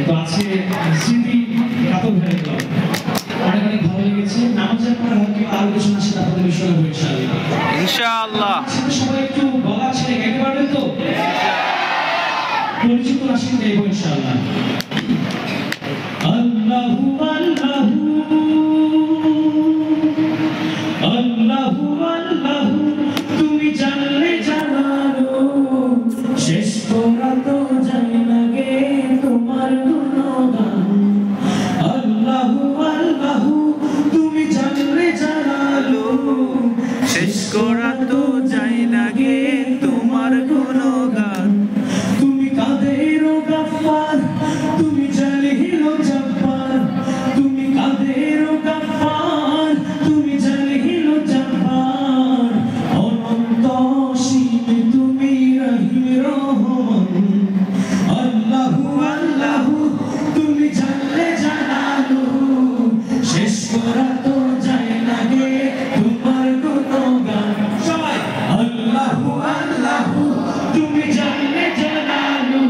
তো আজকে স্মৃতি কাতর হয়ে গেল, অনেক অনেক ভালো লেগেছে। নামাজের পরে হয়তো আরো কিছু না সেটা আপনাদের বিষয় হবে ইনশাআল্লাহ। সবাই একটু গলা ছেড়ে গাইতে পারবেন তো? পরিচিত রাশি গাইব ইনশাআল্লাহ। আল্লাহু আল্লাহু আল্লাহু আল্লাহু তুমি জানলে জানালো, শেষ করা তো যায় না গে তোমার গুণগান। আল্লাহু আল্লাহু তুমি জানলে জানালো, শেষ করা তো যায় না গে তোমার গুণগান। তুমি কাদের গাফফার, তুমি জালিল জব্বার, তুমি কাদের গাফফার, তুমি জালিল জব্বার, অনন্ত অসীম তুমি রহিম রহমান। আল্লাহু আল্লাহু তুমি জানলে জানালো, শেষ করা তো যায় না গে তোমার গুণগান। সবাই আল্লাহু আল্লাহু তুমি জানলে জানালো,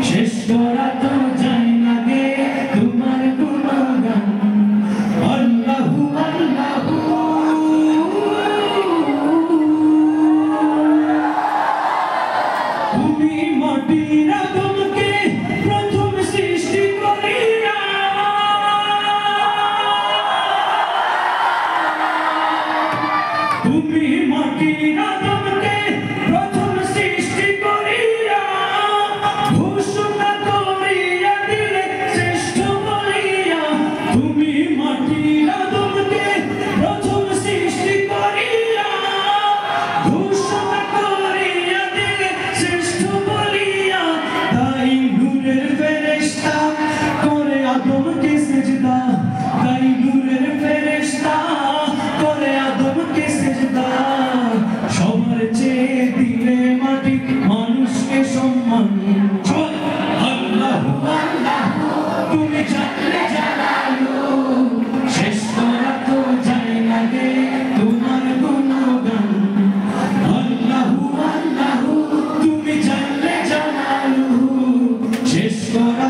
শেষ করা তো যায় না গে তোমার গুণগান। আল্লাহু আল্লাহু তুমি মাটির আদমকে প্রথম সৃষ্টি করিয়া, তুমি মাটির আদমকে প্রথম সৃষ্টি করিয়া, ঘোষণা করিয়া দিলে শ্রেষ্ঠ বলিয়া। তুমি মাটির আদমকে প্রথম সৃষ্টি করিয়া, ঘোষণা করিয়া দিলে শ্রেষ্ঠ বলিয়া। তাই নূরের ফেরেশতা করে আদমকে সিজদা, তাই নূরের ফেরেশতা করে আদমকে সিজদা। সবার চেয়ে দিলে মাটি মানুষকে সম্মান। আল্লাহু আল্লাহু তুমি জানলে জানালো, শেষ করা তো যায় না গে তোমার গুণগান। আল্লাহু আল্লাহু তুমি জানলে জানালো, শেষ করা